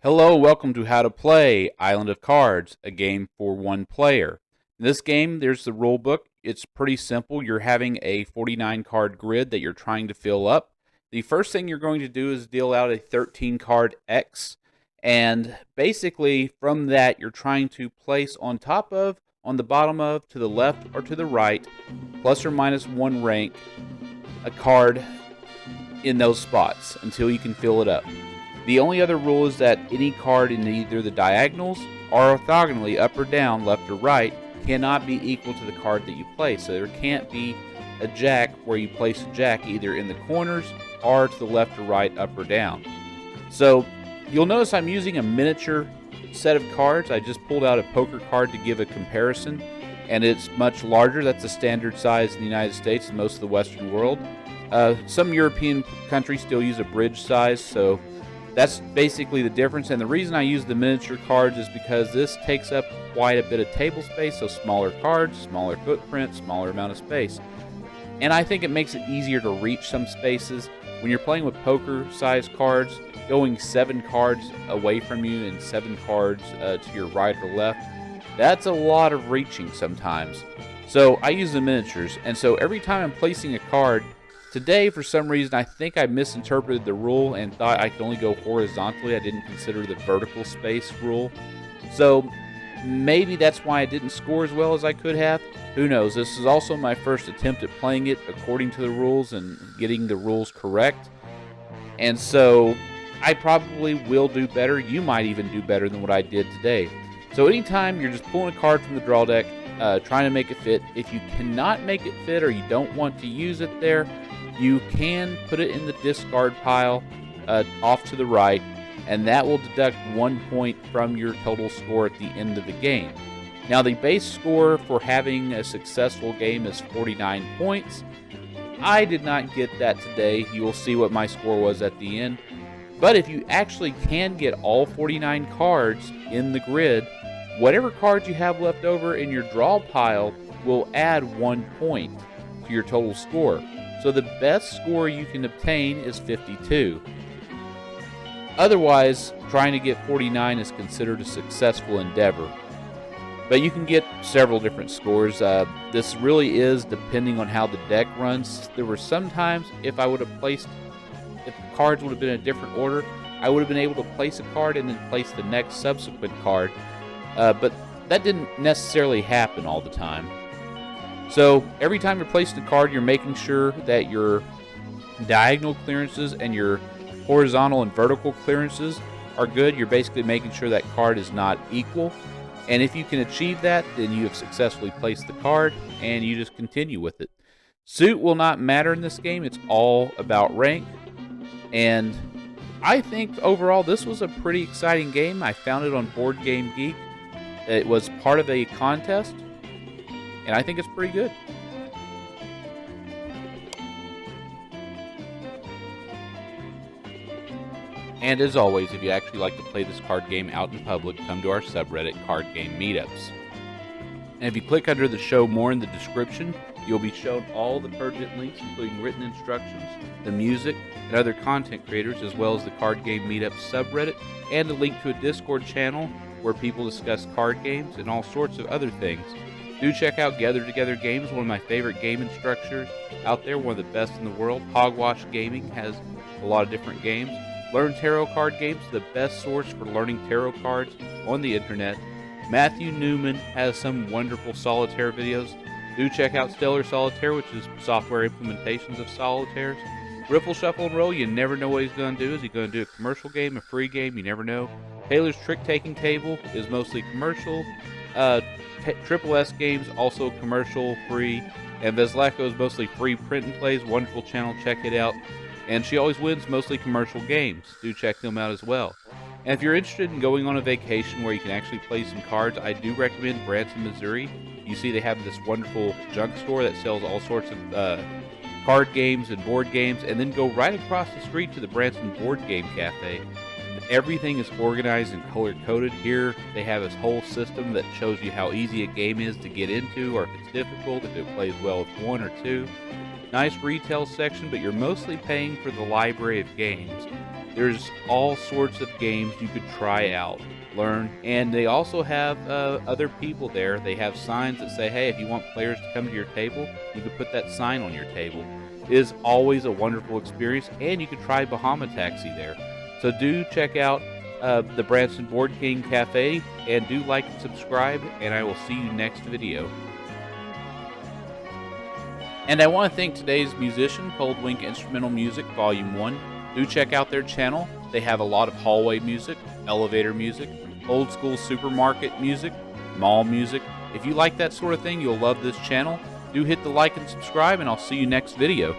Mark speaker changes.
Speaker 1: Hello, welcome to How to Play Island of Cards, a game for one player. In this game, there's the rule book. It's pretty simple. You're having a 49 card grid that you're trying to fill up. The first thing you're going to do is deal out a 13 card X, and basically from that, you're trying to place on top of, on the bottom of, to the left or to the right, plus or minus one rank, a card in those spots until you can fill it up. The only other rule is that any card in either the diagonals or orthogonally, up or down, left or right, cannot be equal to the card that you place. So there can't be a jack where you place a jack either in the corners or to the left or right, up or down. So you'll notice I'm using a miniature set of cards. I just pulled out a poker card to give a comparison, and it's much larger. That's the standard size in the United States and most of the Western world. Some European countries still use a bridge size, so that's basically the difference. And the reason I use the miniature cards is because this takes up quite a bit of table space, so smaller cards, smaller footprint, smaller amount of space. And I think it makes it easier to reach some spaces. When you're playing with poker-sized cards, going 7 cards away from you and 7 cards to your right or left, that's a lot of reaching sometimes. So I use the miniatures, and so every time I'm placing a card, today, for some reason, I think I misinterpreted the rule and thought I could only go horizontally. I didn't consider the vertical space rule. So maybe that's why I didn't score as well as I could have. Who knows? This is also my first attempt at playing it according to the rules and getting the rules correct. And so I probably will do better. You might even do better than what I did today. So anytime you're just pulling a card from the draw deck, trying to make it fit, if you cannot make it fit or you don't want to use it there, you can put it in the discard pile off to the right, and that will deduct 1 point from your total score at the end of the game. Now, the base score for having a successful game is 49 points. I did not get that today. You will see what my score was at the end. But if you actually can get all 49 cards in the grid, whatever cards you have left over in your draw pile will add 1 point to your total score. So the best score you can obtain is 52. Otherwise, trying to get 49 is considered a successful endeavor. But you can get several different scores. This really is depending on how the deck runs. There were some times if the cards would have been in a different order, I would have been able to place a card and then place the next subsequent card. But that didn't necessarily happen all the time. So every time you're placing a card, you're making sure that your diagonal clearances and your horizontal and vertical clearances are good. You're basically making sure that card is not equal. And if you can achieve that, then you have successfully placed the card and you just continue with it. Suit will not matter in this game. It's all about rank. And I think overall this was a pretty exciting game. I found it on Board Game Geek. It was part of a contest, and I think it's pretty good. And as always, if you actually like to play this card game out in public, come to our subreddit, Card Game Meetups. And if you click under the show more in the description, you'll be shown all the pertinent links, including written instructions, the music, and other content creators, as well as the Card Game Meetups subreddit, and a link to a Discord channel where people discuss card games and all sorts of other things. Do check out Gather Together Games, one of my favorite game instructors out there, one of the best in the world. Hogwash Gaming has a lot of different games. Learn Tarot Card Games, the best source for learning tarot cards on the internet. Matthew Newman has some wonderful Solitaire videos. Do check out Stellar Solitaire, which is software implementations of Solitaires. Riffle, Shuffle, and Roll, you never know what he's going to do. Is he going to do a commercial game, a free game? You never know. Taylor's Trick-Taking Table is mostly commercial. Triple S Games, also commercial, free. And Veslako is mostly free print and plays. Wonderful channel, check it out. And she always wins mostly commercial games. Do check them out as well. And if you're interested in going on a vacation where you can actually play some cards, I do recommend Branson, Missouri. You see they have this wonderful junk store that sells all sorts of card games and board games, and then go right across the street to the Branson Board Game Cafe. Everything is organized and color-coded. Here they have this whole system that shows you how easy a game is to get into, or if it's difficult, if it plays well with 1 or 2. Nice retail section, but you're mostly paying for the library of games. There's all sorts of games you could try out, learn, and they also have other people there. They have signs that say, hey, if you want players to come to your table, you can put that sign on your table. It is always a wonderful experience, and you can try Bahama Taxi there. So do check out the Branson Board King Cafe, and do like and subscribe, and I will see you next video. And I want to thank today's musician, Koldwink-Instrumental Music, Volume 1. Do check out their channel. They have a lot of hallway music, elevator music, old school supermarket music, mall music. If you like that sort of thing, you'll love this channel. Do hit the like and subscribe, and I'll see you next video.